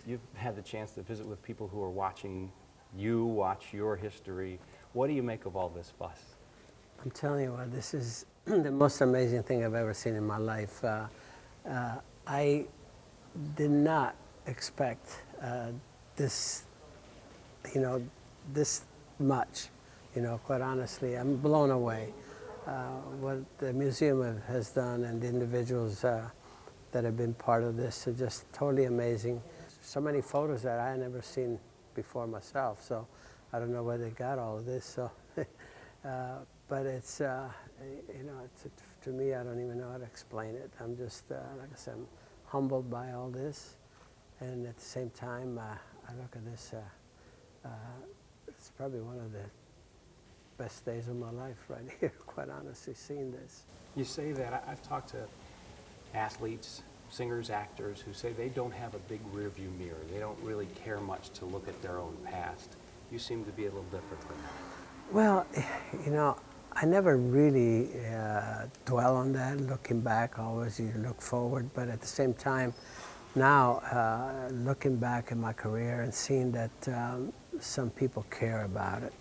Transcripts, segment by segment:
you've had the chance to visit with people who are watching you watch your history. What do you make of all this fuss? I'm telling you what, this is the most amazing thing I've ever seen in my life. I did not expect this, this much. Quite honestly, I'm blown away. What the museum has done and the individuals that have been part of this are just totally amazing. So many photos that I had never seen before myself, so I don't know where they got all of this. So, but it's, to me, I don't even know how to explain it. I'm just, like I said, I'm humbled by all this, and at the same time, I look at this. It's probably one of the best days of my life right here, quite honestly, seeing this. You say that. I've talked to athletes, singers, actors who say they don't have a big rearview mirror. They don't really care much to look at their own past. You seem to be a little different than that. Well, I never really dwell on that. Looking back, always you look forward, but at the same time, now looking back in my career and seeing that some people care about it.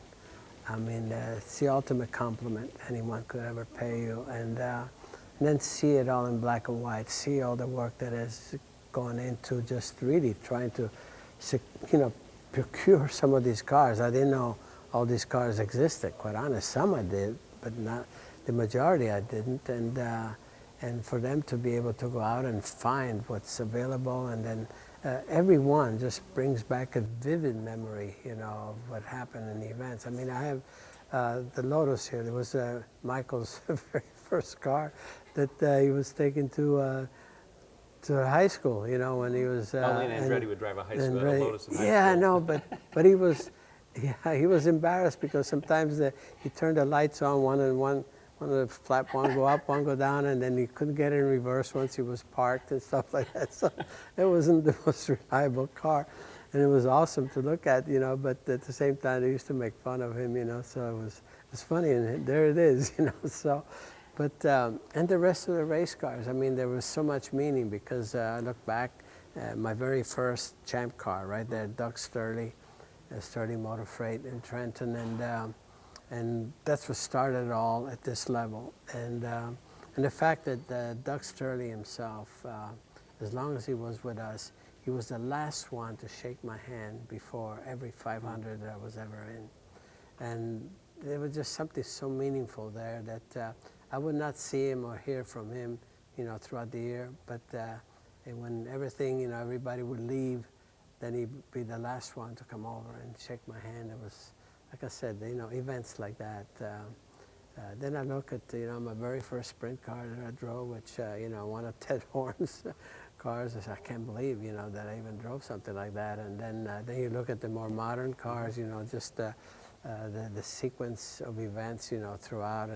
I mean, it's the ultimate compliment anyone could ever pay you, and then see it all in black and white, see all the work that has gone into just really trying to, procure some of these cars. I didn't know all these cars existed, quite honest. Some I did, but not the majority I didn't, and for them to be able to go out and find what's available, and then every one just brings back a vivid memory, of what happened in the events. I mean, I have the Lotus here. There was Michael's very first car that he was taken to high school, when he was... Mario Andretti would drive a Lotus in high school. Yeah, I know, but he was... Yeah, he was embarrassed because sometimes he turned the lights on, one of the flap, one go up, one go down, and then he couldn't get in reverse once he was parked and stuff like that. So it wasn't the most reliable car, and it was awesome to look at, but at the same time they used to make fun of him, so it was funny, and there it is, so. But, and the rest of the race cars, I mean, there was so much meaning because I look back, my very first champ car right there, Doug Sturley Motor Freight in Trenton, and that's what started it all at this level. And the fact that Doug Sturley himself, as long as he was with us, he was the last one to shake my hand before every 500 that I was ever in. And there was just something so meaningful there that I would not see him or hear from him, throughout the year. But and when everything, everybody would leave, then he'd be the last one to come over and shake my hand. It was, like I said, events like that. Then I look at, my very first sprint car that I drove, which, one of Ted Horn's cars. I can't believe, that I even drove something like that. And then you look at the more modern cars, just the sequence of events, throughout.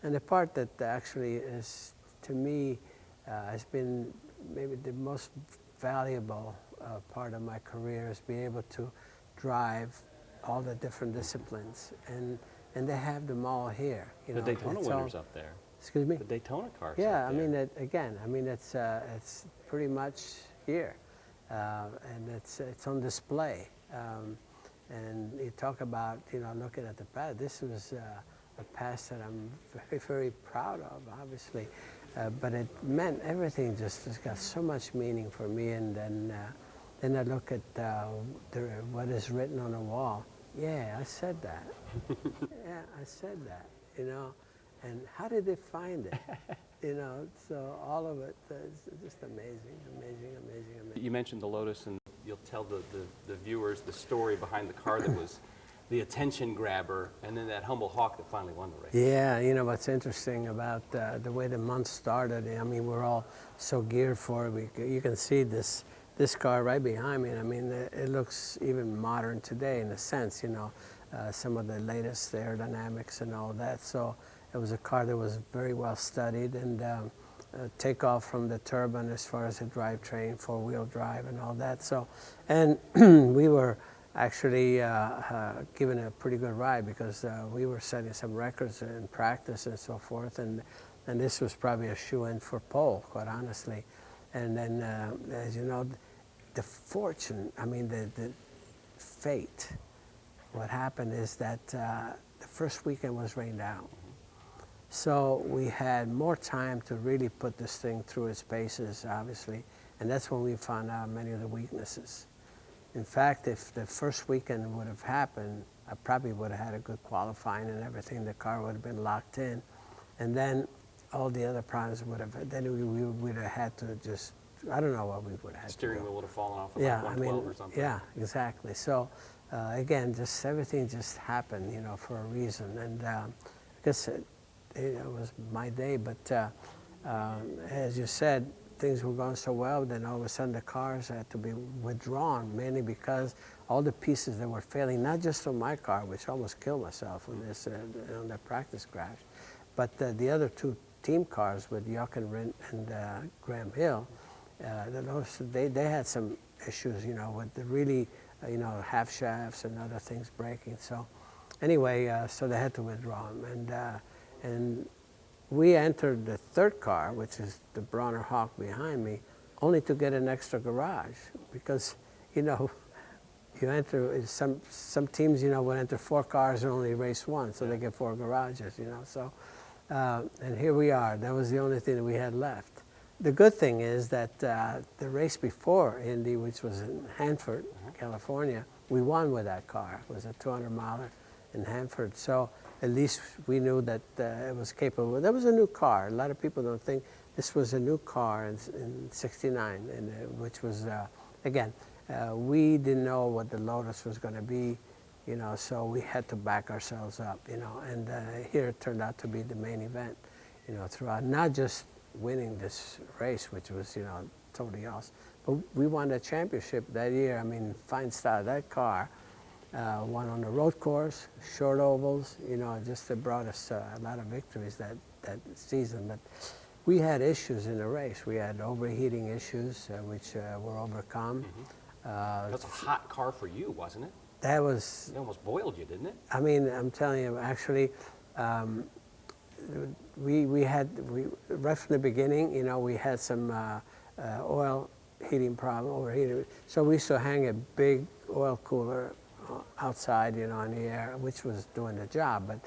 And the part that actually is, to me, has been maybe the most valuable part of my career is being able to drive all the different disciplines, and they have them all here. The Daytona winners up there. Excuse me? The Daytona cars. Yeah, up there. I mean, it's pretty much here, and it's on display. And you talk about looking at the past. This was a past that I'm very, very proud of, obviously. But it meant everything just got so much meaning for me. And then I look at what is written on the wall. Yeah, I said that. Yeah, I said that, And how did they find it? So all of it is just amazing, amazing, amazing, amazing. You mentioned the Lotus, and you'll tell the viewers the story behind the car that was the attention grabber, and then that humble hawk that finally won the race. Yeah, what's interesting about the way the month started, I mean, we're all so geared for it. You can see this car right behind me. I mean, it looks even modern today in a sense, some of the latest aerodynamics and all that. So it was a car that was very well studied, and takeoff from the turbine as far as the drivetrain, four-wheel drive and all that. So, and we were actually given a pretty good ride because we were setting some records in practice and so forth, and this was probably a shoe-in for pole, quite honestly. And then, as you know, the fortune, I mean, the fate, what happened is that the first weekend was rained out. So we had more time to really put this thing through its paces, obviously, and that's when we found out many of the weaknesses. In fact, if the first weekend would have happened, I probably would have had a good qualifying and everything. The car would have been locked in, and then all the other problems would have, then we would have had to just, I don't know what we would have had to do. Steering wheel would have fallen off at Yeah, like I 112 mean, or something. yeah, exactly. So again, just everything just happened, you know, for a reason. And I guess it was my day, but as you said, things were going so well, then all of a sudden the cars had to be withdrawn, mainly because all the pieces that were failing, not just on my car, which almost killed myself on this, on that practice crash, but the other two team cars with Yuck and Graham Hill, they had some issues, you know, with the really, you know, half shafts and other things breaking. So anyway, so they had to withdraw them. And we entered the third car, which is the Bronner Hawk behind me, only to get an extra garage because, you know, you enter, some teams, you know, would enter 4 cars and only race one, so they get 4 garages, you know. So, and here we are. That was the only thing that we had left. The good thing is that the race before Indy, which was in Hanford, California, we won with that car. It was a 200-miler in Hanford. So at least we knew that it was capable. That was a new car. A lot of people don't think this was a new car in '69, and which was, again, we didn't know what the Lotus was going to be, you know, so we had to back ourselves up, you know, and here it turned out to be the main event, you know, throughout, not just winning this race, which was, you know, totally else, but we won the championship that year. I mean, fine style. That car won on the road course, short ovals, you know, just it brought us a lot of victories that season. But we had issues in the race. We had overheating issues, which were overcome. That's a hot car for you, wasn't it? That was... It almost boiled you, didn't it? I mean, I'm telling you, actually, we had, right from the beginning, you know, we had some oil heating problem, overheating. So we used to hang a big oil cooler outside, you know, in the air, which was doing the job.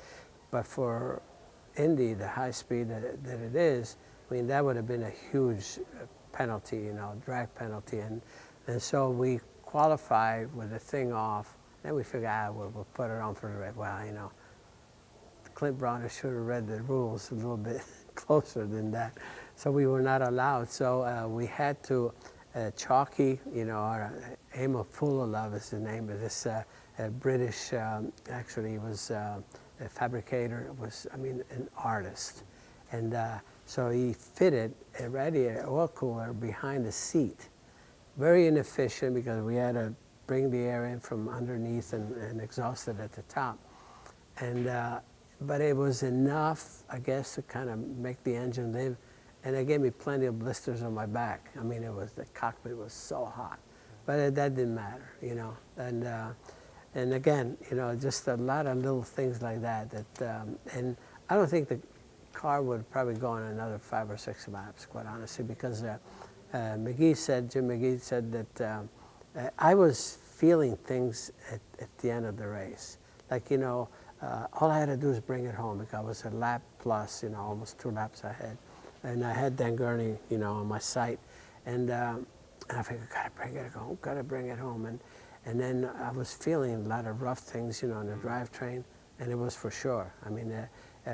But for Indy, the high speed that it is, I mean, that would have been a huge penalty, you know, drag penalty. And so we qualified with the thing off. Then we figured, we'll put it on for the race. Well, you know, Clint Bronner should have read the rules a little bit closer than that. So we were not allowed. So we had to, Chalky, you know, Emil Fulalove is the name of this British, actually he was a fabricator, was, I mean, an artist. And so he fitted a radiator oil cooler behind the seat. Very inefficient because we had to bring the air in from underneath and exhaust it at the top. And, but it was enough, I guess, to kind of make the engine live. And it gave me plenty of blisters on my back. I mean, the cockpit was so hot. But that didn't matter, you know. And again, you know, just a lot of little things like that. And I don't think the car would probably go on another 5 or 6 laps, quite honestly, because Jim McGee said that I was feeling things at the end of the race. Like, you know, all I had to do is bring it home because I was a lap plus, you know, almost 2 laps ahead. And I had Dan Gurney, you know, on my sight. And I figured, gotta bring it home. And then I was feeling a lot of rough things, you know, on the drivetrain, and it was for sure. I mean,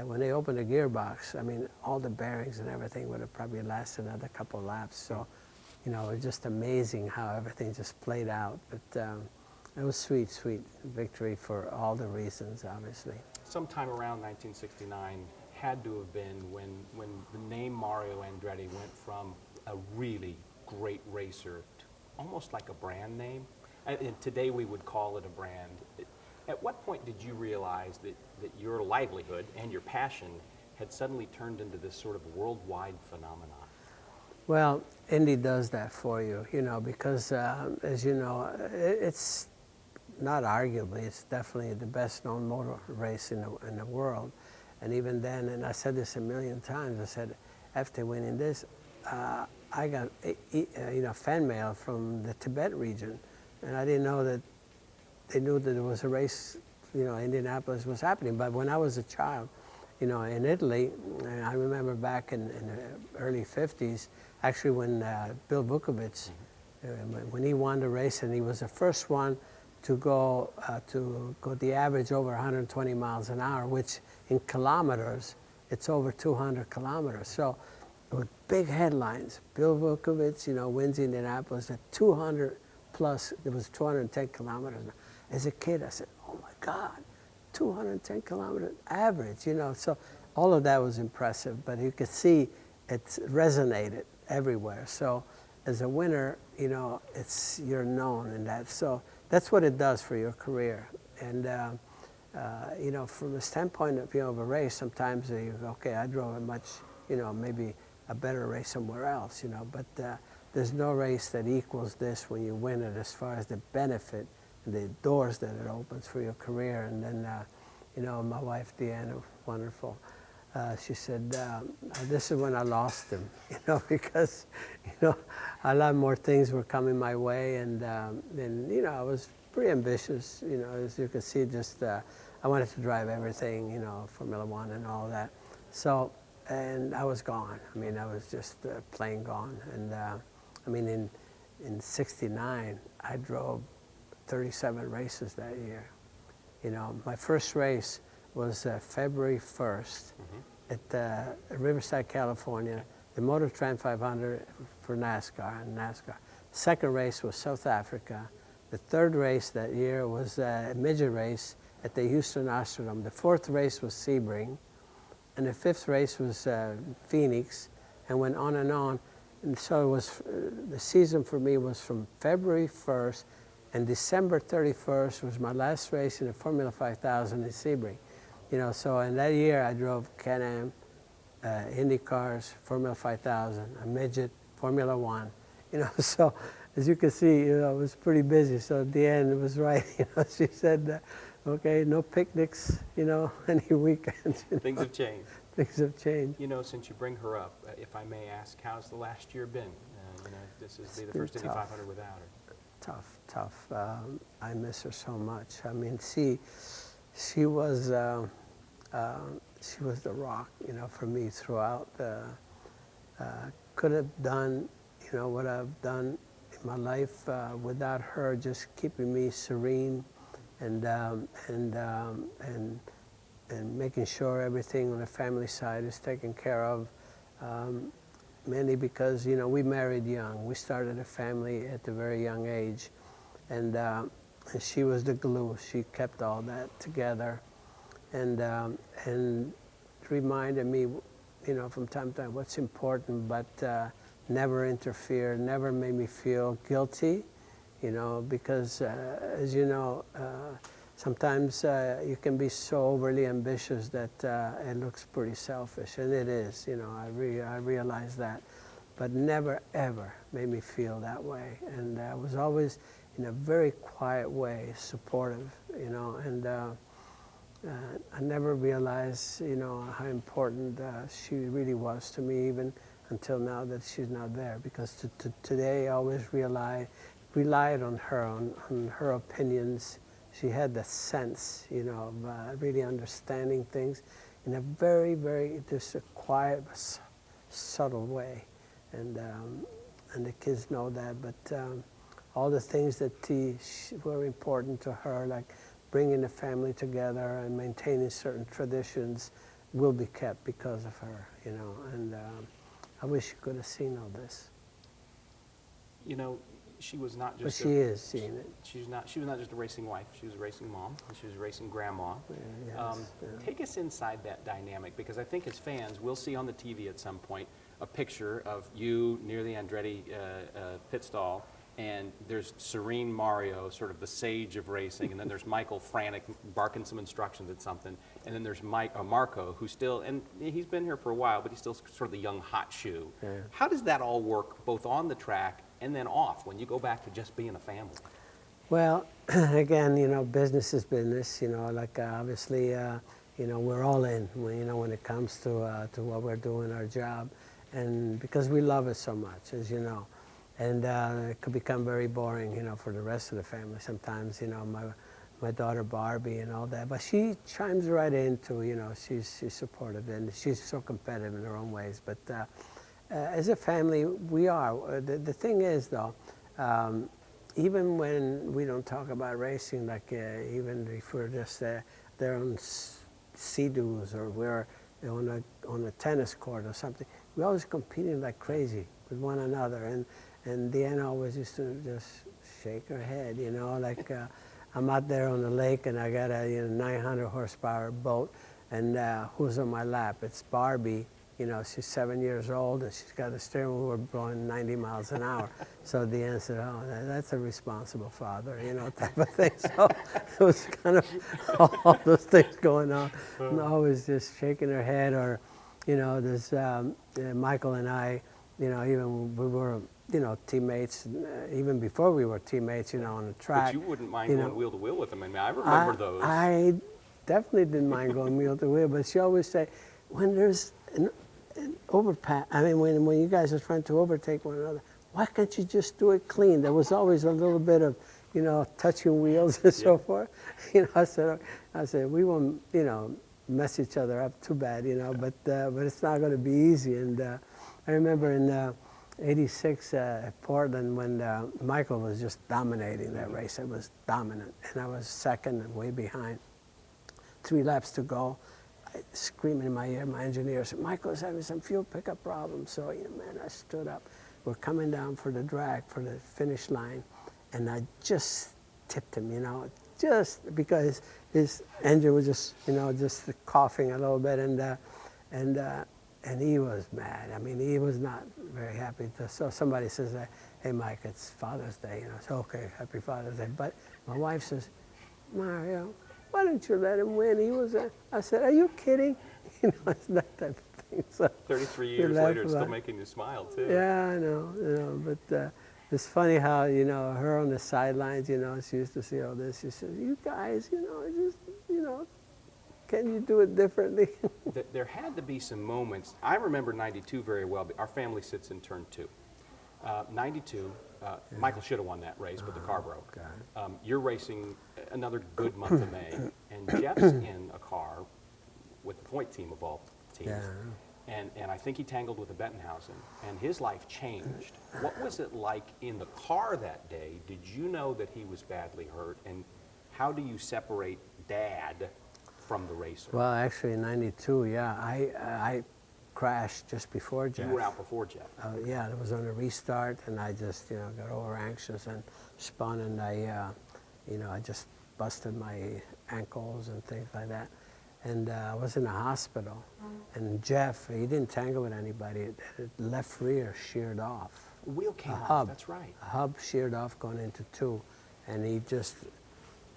when they opened the gearbox, I mean, all the bearings and everything would have probably lasted another couple of laps. So, you know, it was just amazing how everything just played out. But it was sweet victory for all the reasons, obviously. Sometime around 1969 had to have been when the name Mario Andretti went from a really great racer to almost like a brand name. And today we would call it a brand. At what point did you realize that your livelihood and your passion had suddenly turned into this sort of worldwide phenomenon? Well, Indy does that for you, you know, because as you know, it's not arguably, it's definitely the best known motor race in the world. And even then, and I said this a million times, I said, after winning this, I got fan mail from the Tibet region, and I didn't know that they knew that there was a race, Indianapolis was happening. But when I was a child, in Italy, and I remember back in the early 50s, actually when Bill Vukovich, when he won the race, and he was the first one to go the average over 120 miles an hour, which in kilometers, it's over 200 kilometers. So with big headlines, Bill Vukovich, wins Indianapolis at 200 plus, it was 210 kilometers. As a kid, I said, oh my God, 210 kilometer average, So all of that was impressive, but you could see it resonated everywhere. So as a winner, you're known in that. So that's what it does for your career. And, from a standpoint of a race, sometimes you go, okay, I drove a much, maybe a better race somewhere else, but there's no race that equals this when you win it as far as the benefit and the doors that it opens for your career. And then, my wife, Deanna, wonderful, she said, this is when I lost him, because, a lot more things were coming my way. And I was pretty ambitious, as you can see, just, I wanted to drive everything, Formula One and all that. So, and I was gone. I was just plain gone. And in '69, I drove 37 races that year. My first race was February 1st at Riverside, California, the Motor Trend 500 for NASCAR. Second race was South Africa. The third race that year was a midget race at the Houston Astrodome. The fourth race was Sebring, and the fifth race was Phoenix, and went on and on. And so it was, the season for me was from February 1st, and December 31st was my last race in the Formula 5000 in Sebring. So in that year I drove Can-Am, Indy cars, Formula 5000, a midget, Formula One. So as you can see, it was pretty busy. So at the end, it was right. She said, okay, no picnics, any weekends. Things have changed. Things have changed. Since you bring her up, if I may ask, how's the last year been? This is the first Indy tough. 500 without her. Tough. I miss her so much. She was the rock, for me throughout. Could have done, what I've done in my life without her, just keeping me serene and making sure everything on the family side is taken care of. Mainly because, we married young. We started a family at a very young age. And she was the glue. She kept all that together. And reminded me, from time to time what's important, but never interfere, never made me feel guilty, because as you know, sometimes you can be so overly ambitious that it looks pretty selfish, and it is, I realize that, but never ever made me feel that way. And I was always, in a very quiet way, supportive, and I never realized, how important she really was to me, even until now that she's not there. Because today I always relied on her, on her opinions. She had the sense, of really understanding things in a very, very, just a quiet, subtle way. And the kids know that. But all the things that were important to her, like bringing the family together and maintaining certain traditions, will be kept because of her, and I wish you could have seen all this. She was not But just she is seeing it. She was not just a racing wife. She was a racing mom, and she was a racing grandma. Yeah. Take us inside that dynamic, because I think as fans, we'll see on the TV at some point a picture of you near the Andretti pit stall, and there's serene Mario, sort of the sage of racing, and then there's Michael frantic, barking some instructions at something, and then there's Marco, who's still, and he's been here for a while, but he's still sort of the young hot shoe. Yeah. How does that all work, both on the track and then off, when you go back to just being a family? Well, again, business is business. Obviously, we're all in. When it comes to what we're doing, our job, and because we love it so much, as you know. And it could become very boring, you know, for the rest of the family sometimes, you know, my daughter Barbie and all that. But she chimes right into, you know, she's supportive, and she's so competitive in her own ways. But as a family, we are. The thing is, though, even when we don't talk about racing, like even if we're just there on sea-doos or we're on a tennis court or something, we're always competing like crazy with one another. And Deanna always used to just shake her head, you know, like I'm out there on the lake and I got a 900 horsepower boat, and who's on my lap? It's Barbie. You know, she's 7 years old and she's got a steering wheel blowing 90 miles an hour. So Deanna said, "Oh, that's a responsible father," you know, type of thing. So it was kind of all those things going on, and always just shaking her head. Or, you know, there's Michael and I, you know, even we were, you know, teammates, even before we were teammates, you know, on the track. But you wouldn't mind going wheel to wheel with them. I mean, I remember those. I definitely didn't mind going wheel to wheel, but she always say, when there's an overpass, I mean, when you guys are trying to overtake one another, why can't you just do it clean? There was always a little bit of, you know, touching wheels and so forth. You know, I said, we won't, you know, mess each other up too bad, you know, but it's not going to be easy. And I remember in '86 at Portland when Michael was just dominating that race. It was dominant, and I was second and way behind. 3 laps to go. Screaming in my ear, my engineer said, "Michael's having some fuel pickup problems." So, you know, man, I stood up. We're coming down for the drag, for the finish line, and I just tipped him, you know, just because his engine was just, you know, just coughing a little bit, and he was mad. I mean, he was not very happy. So somebody says, "Hey, Mike, it's Father's Day." You know, so okay, happy Father's Day. But my wife says, "Mario, why don't you let him win? He was I said, "Are you kidding?" You know, it's that type of thing. So 33 years later, it's still making you smile, too. yeah, I know, you know, but it's funny how, you know, her on the sidelines, you know, she used to see all this. She says, "You guys, you know, just, you know, can you do it differently?" There had to be some moments. I remember '92 very well. Our family sits in turn 2. '92, Michael should have won that race, but the car broke. You're racing another good month of May, and Jeff's in a car with the point team of all teams. Yeah. And I think he tangled with a Bettenhausen, and his life changed. What was it like in the car that day? Did you know that he was badly hurt? And how do you separate Dad from the racer? Well, actually, in '92, yeah, I crashed just before Jeff. You were out before Jeff. Yeah, it was on a restart, and I just, you know, got over anxious and spun, and you know, I just busted my ankles and things like that. And I was in a hospital, and Jeff, he didn't tangle with anybody. The left rear sheared off. The wheel came off, hub, that's right. A hub sheared off going into 2, and he just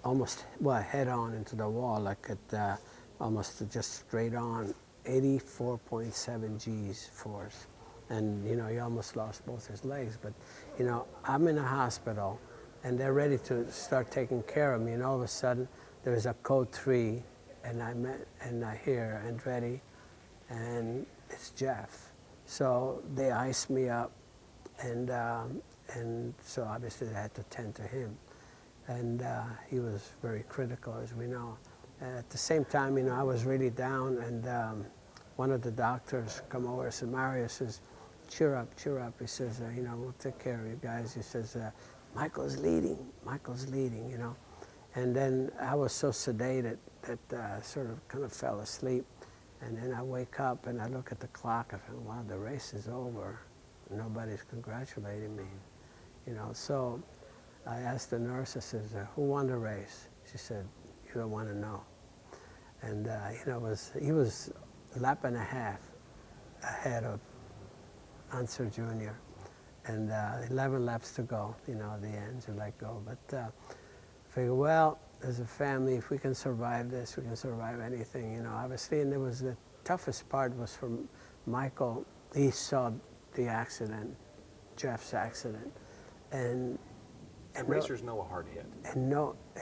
almost, well, head on into the wall, like at almost just straight on, 84.7 G's force. And, you know, he almost lost both his legs. But, you know, I'm in a hospital, and they're ready to start taking care of me, and all of a sudden, there's a code 3, and I hear Andretti, and it's Jeff. So they iced me up, and so obviously I had to tend to him. And he was very critical, as we know. At the same time, you know, I was really down, and one of the doctors come over and said, "Mario," says, cheer up. He says, "You know, we'll take care of you guys." He says, Michael's leading, you know. And then I was so sedated that I sort of kind of fell asleep. And then I wake up and I look at the clock. I think, wow, the race is over. Nobody's congratulating me, you know. So I asked the nurse, I said, "Who won the race?" She said, "You don't want to know." And, you know, he was a lap and a half ahead of Unser Jr. And 11 laps to go, you know, the ends are let go. But I figured, well, as a family, if we can survive this, we can survive anything, you know, obviously. And the toughest part was for Michael. He saw the accident, Jeff's accident. And racers know a hard hit. And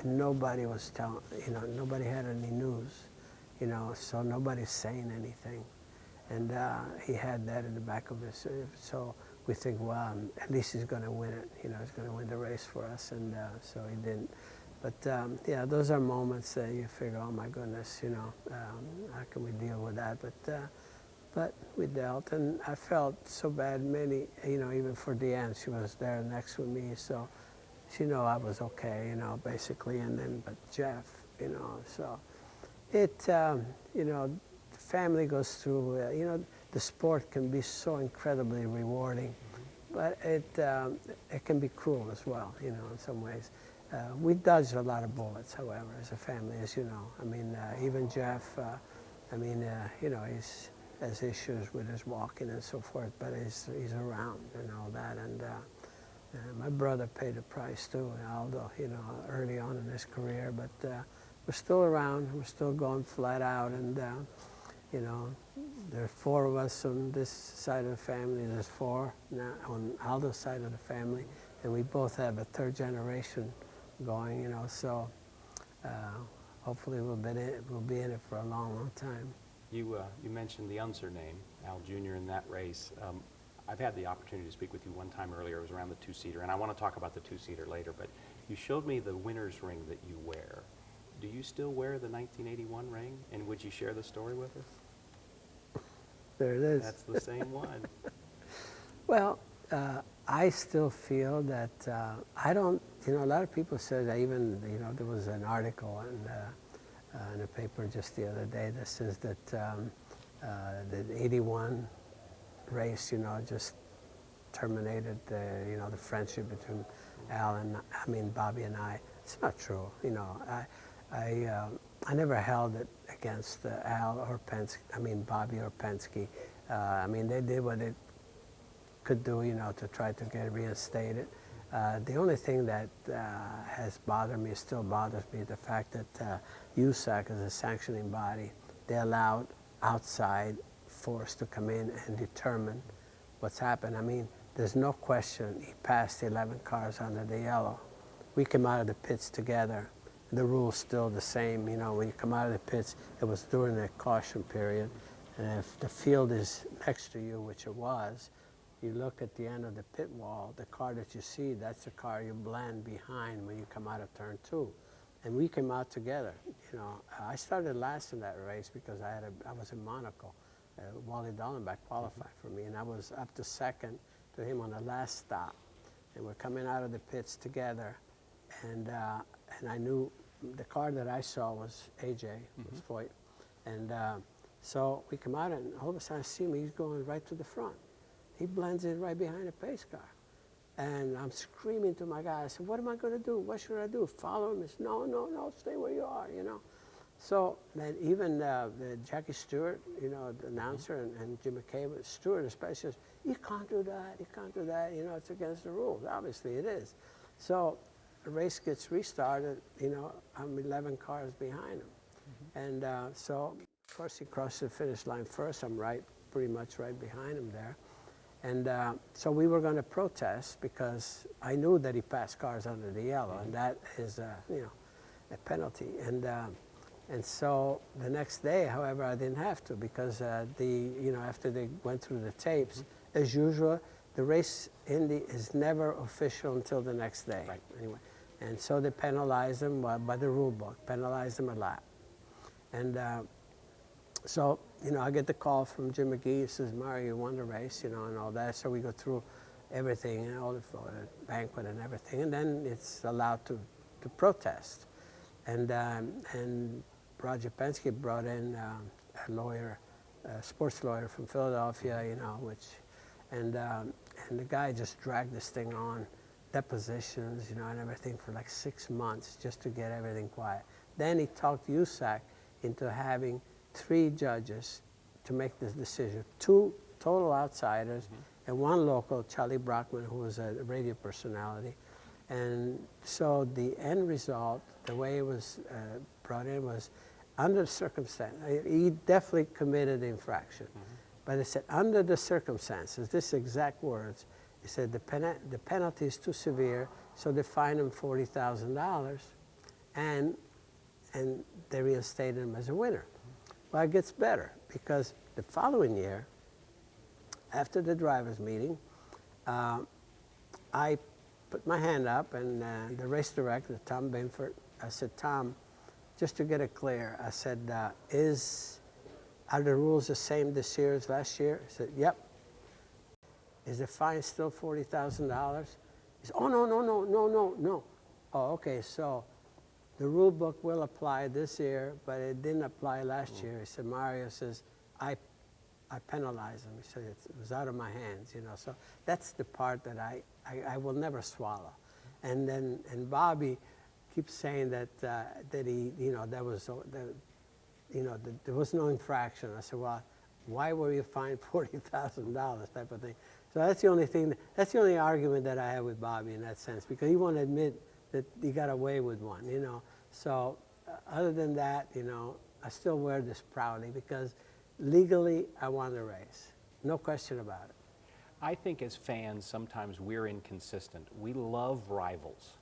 nobody was telling, you know, nobody had any news, you know, so nobody's saying anything. And he had that in the back of his, so we think, well, at least he's going to win it. You know, he's going to win the race for us, and so he didn't. But yeah, those are moments that you figure, oh my goodness, you know, how can we deal with that? But we dealt, and I felt so bad. Many, you know, even for Deanne, she was there next with me, so she knew I was okay, you know, basically. And then, but Jeff, you know, so it, you know, the family goes through. You know, the sport can be so incredibly rewarding, but it can be cruel as well, you know, in some ways. We dodged a lot of bullets, however, as a family, as you know. I mean, even Jeff, I mean, you know, he's has issues with his walking and so forth, but he's around and all that. And my brother paid the price too, Aldo, you know, early on in his career. But we're still around. We're still going flat out. And, you know, there are 4 of us on this side of the family. There's 4 now on Aldo's side of the family. And we both have a 3rd generation going, you know. So hopefully we'll be in it for a long, long time. You mentioned the Unser name, Al Jr. in that race. I've had the opportunity to speak with you one time earlier. It was around the 2-seater, and I want to talk about the 2-seater later, but you showed me the winner's ring that you wear. Do you still wear the 1981 ring, and would you share the story with us? There it is. That's the same one. Well, I still feel that I don't, you know, a lot of people said that even, you know, there was an article in the paper just the other day that says that the 81 race, you know, just terminated the, you know, the friendship between Al and, I mean, Bobby and I. It's not true, you know. I never held it against Al or Penske, I mean, Bobby or Penske. I mean, they did what they could do, you know, to try to get reinstated. The only thing that has bothered me, still bothers me, the fact that USAC is a sanctioning body. They allowed outside force to come in and determine what's happened. I mean, there's no question he passed 11 cars under the yellow. We came out of the pits together. The rule's still the same. You know, when you come out of the pits, it was during the caution period. And if the field is next to you, which it was, you look at the end of the pit wall, the car that you see, that's the car you blend behind when you come out of turn 2. And we came out together, you know. I started last in that race because I was in Monaco. Wally Dallenbach qualified for me, and I was up to second to him on the last stop. And we're coming out of the pits together, and I knew the car that I saw was AJ, was Foyt. And so we come out, and all of a sudden I see him, he's going right to the front. He blends in right behind a pace car. And I'm screaming to my guy. I said, what am I going to do? What should I do? Follow him? He said, no, stay where you are, you know. So then even Jackie Stewart, you know, the announcer, and Jim McKay, Stewart especially, says, you can't do that, you know, it's against the rules. Obviously it is. So the race gets restarted, you know, I'm 11 cars behind him. And so, of course, he crossed the finish line first. I'm pretty much right behind him there. And so we were going to protest because I knew that he passed cars under the yellow, and that is, you know, a penalty. And so the next day, however, I didn't have to because you know, after they went through the tapes, as usual, the race is never official until the next day. Right. Anyway, and so they penalized him by the rule book, penalized him a lot. And so, you know, I get the call from Jim McGee. He says, Mario, you won the race, you know, and all that. So we go through everything, and all the banquet and everything, and then it's allowed to protest. And Roger Penske brought in a lawyer, a sports lawyer from Philadelphia, you know, and the guy just dragged this thing on, depositions, you know, and everything for like 6 months just to get everything quiet. Then he talked USAC into having 3 judges to make this decision, 2 total outsiders and 1 local, Charlie Brockman, who was a radio personality. And so the end result, the way it was brought in was under the circumstance. He definitely committed the infraction. But it said, under the circumstances, this exact words, he said the penalty is too severe, so they fined him $40,000 and they reinstated him as a winner. Well, it gets better because The following year, after the drivers' meeting, I put my hand up, and the race director, Tom Binford, I said, Tom, just to get it clear, I said, are the rules the same this year as last year? He said, yep. Is the fine still $40,000? He said, oh, no. Oh, okay, so the rule book will apply this year, but it didn't apply last year. He said, Mario says, I penalize him. He said, it was out of my hands, you know. So that's the part that I will never swallow. And Bobby keeps saying that he, you know, there was no infraction. I said, well, why were you fined $40,000 type of thing? So that's the only thing, that's the only argument that I have with Bobby in that sense, because he won't admit that he got away with one, you know. So other than that, you know, I still wear this proudly because legally I won the race. No question about it. I think as fans, sometimes we're inconsistent. We love rivals.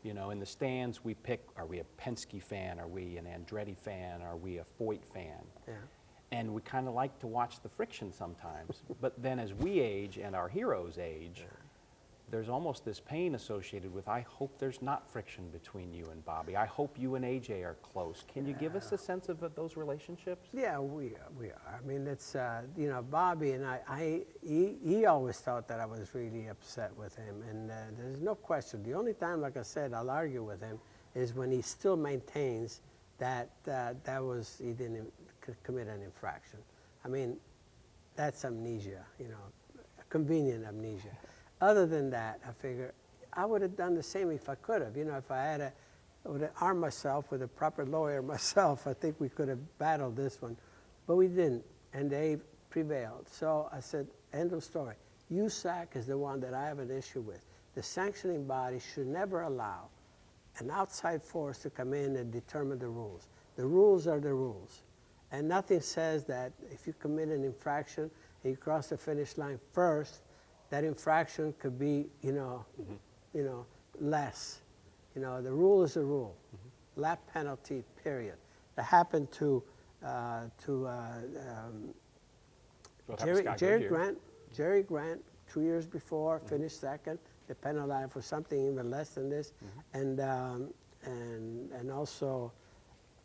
You know, in the stands, we pick, are we a Penske fan? Are we an Andretti fan? Are we a Foyt fan? Yeah. And we kind of like to watch the friction sometimes. But then as we age and our heroes age, there's almost this pain associated with, I hope there's not friction between you and Bobby. I hope you and AJ are close. Can you give us a sense of those relationships? Yeah, we are. I mean, it's, you know, Bobby and he always thought that I was really upset with him. And there's no question. The only time, like I said, I'll argue with him is when he still maintains that he didn't commit an infraction. I mean, that's amnesia, you know, convenient amnesia. Other than that, I figure I would have done the same if I could have. You know, if I would have armed myself with a proper lawyer myself, I think we could have battled this one. But we didn't, and they prevailed. So I said, end of story. USAC is the one that I have an issue with. The sanctioning body should never allow an outside force to come in and determine the rules. The rules are the rules. And nothing says that if you commit an infraction and you cross the finish line first, that infraction could be, you know, less. You know, the rule is the rule. Lap penalty, period. That happened to Jerry Grant 2 years before, finished second. They penalized for something even less than this, and also,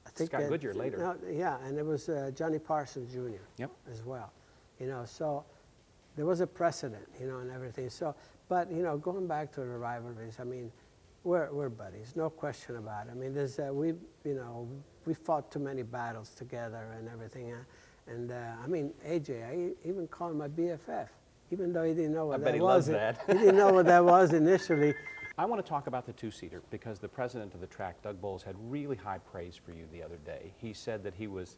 I think Scott Goodyear later. No, yeah, and it was Johnny Parsons Jr. As well. You know, so there was a precedent, you know, and everything. So, but you know, going back to the rivalries, I mean, we're buddies, no question about it. I mean, there's we fought too many battles together and everything, and I mean, AJ, I even called him my BFF, even though he didn't know what that was. Loves that. He didn't know what that was initially. I want to talk about the two-seater because the president of the track, Doug Bowles, had really high praise for you the other day. He said that he was,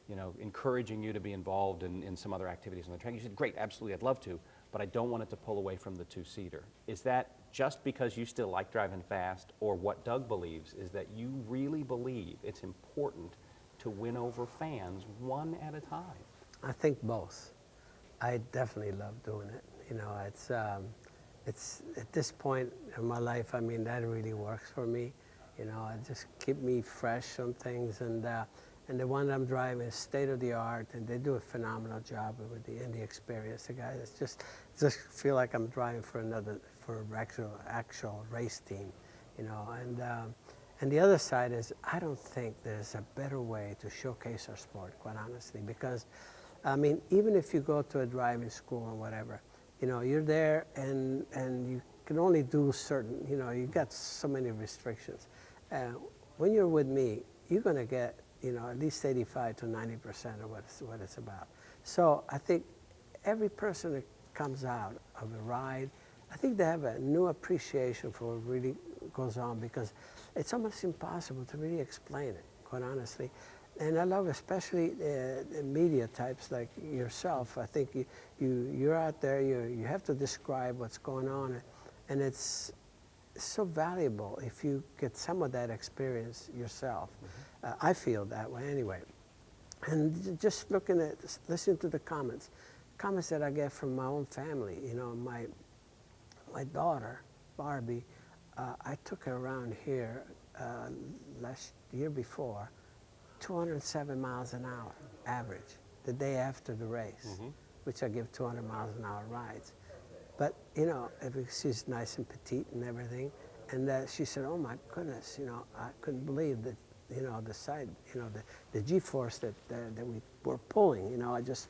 you know, encouraging you to be involved in some other activities on the track. You said, great, absolutely, I'd love to, but I don't want it to pull away from the two-seater. Is that just because you still like driving fast, or what Doug believes is that you really believe it's important to win over fans one at a time? I think both. I definitely love doing it. You know, it's at this point in my life, I mean, that really works for me. You know, it just keep me fresh on things, and the one I'm driving is state of the art, and they do a phenomenal job with the experience. The guys, it's just feel like I'm driving for an actual race team, you know. And the other side is, I don't think there's a better way to showcase our sport, quite honestly, because, I mean, even if you go to a driving school or whatever, you know, you're there and you can only do certain, you know, you got so many restrictions. When you're with me, you're going to get, you know, at least 85 to 90% of what it's about. So I think every person that comes out of a ride, I think they have a new appreciation for what really goes on, because it's almost impossible to really explain it, quite honestly. And I love especially the media types like yourself. I think you're out there, you have to describe what's going on, and it's so valuable if you get some of that experience yourself. I feel that way anyway. And just listening to the comments that I get from my own family. You know, my daughter, Barbie, I took her around here last year before, 207 miles an hour average. the day after the race, which I give 200 miles an hour rides. But, you know, she's nice and petite and everything. And she said, oh my goodness, you know, I couldn't believe that, you know, the side, you know, the G-force that we were pulling, you know, I just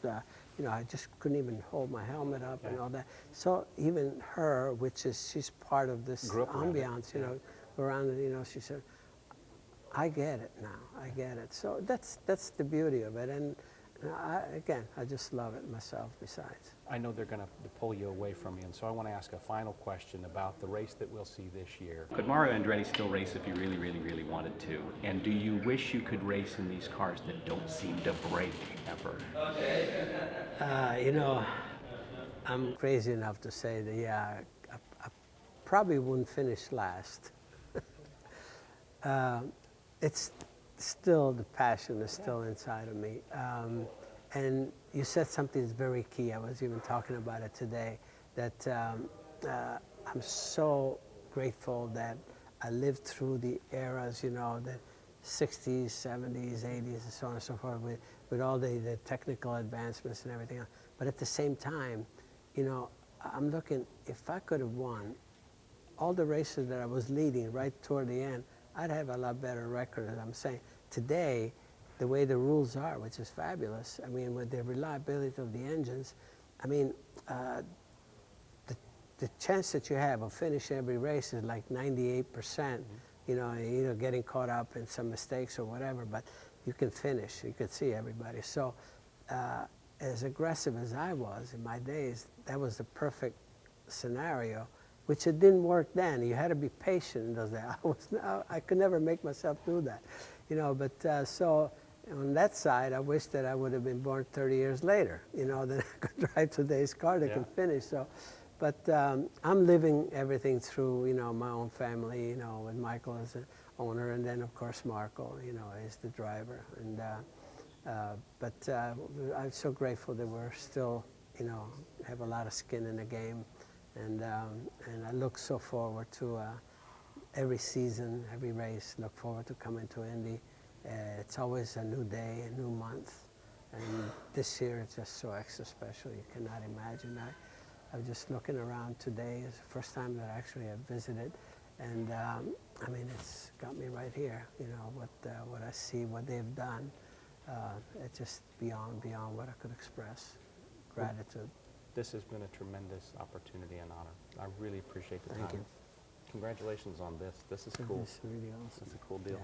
couldn't even hold my helmet up and all that. So even her, she's part of this ambiance, you know, around it, you know, she said, I get it now, I get it. So that's the beauty of it. And again, I just love it myself besides. I know they're going to pull you away from me, and so I want to ask a final question about the race that we'll see this year. Could Mario Andretti still race if he really, really, really wanted to? And do you wish you could race in these cars that don't seem to break ever? You know, I'm crazy enough to say that, yeah, I probably wouldn't finish last. It's still, the passion is still inside of me. And you said something that's very key. I was even talking about it today, that I'm so grateful that I lived through the eras, you know, the 60s, 70s, 80s, and so on and so forth, with all the technical advancements and everything else. But at the same time, you know, I'm looking, if I could have won all the races that I was leading right toward the end, I'd have a lot better record, as I'm saying. Today, the way the rules are, which is fabulous, I mean, with the reliability of the engines, I mean, the chance that you have of finishing every race is like 98%, you know, getting caught up in some mistakes or whatever, but you can finish, you can see everybody. So as aggressive as I was in my days, that was the perfect scenario, which it didn't work then. You had to be patient in those days. I could never make myself do that, you know, but so on that side, I wish that I would have been born 30 years later, you know, that I could drive today's car that can finish. So, but I'm living everything through, you know, my own family, you know, with Michael as the owner, and then of course Marco, you know, is the driver. And but I'm so grateful that we're still, you know, have a lot of skin in the game, and I look so forward to every season, every race. Look forward to coming to Indy. It's always a new day, a new month, and this year it's just so extra special. You cannot imagine. I was just looking around today. It's the first time that I actually have visited, and I mean, it's got me right here. You know what I see, what they've done. It's just beyond what I could express. Gratitude. This has been a tremendous opportunity and honor. I really appreciate the time. Thank you. Congratulations on this. This is cool. It's really awesome. It's a cool deal.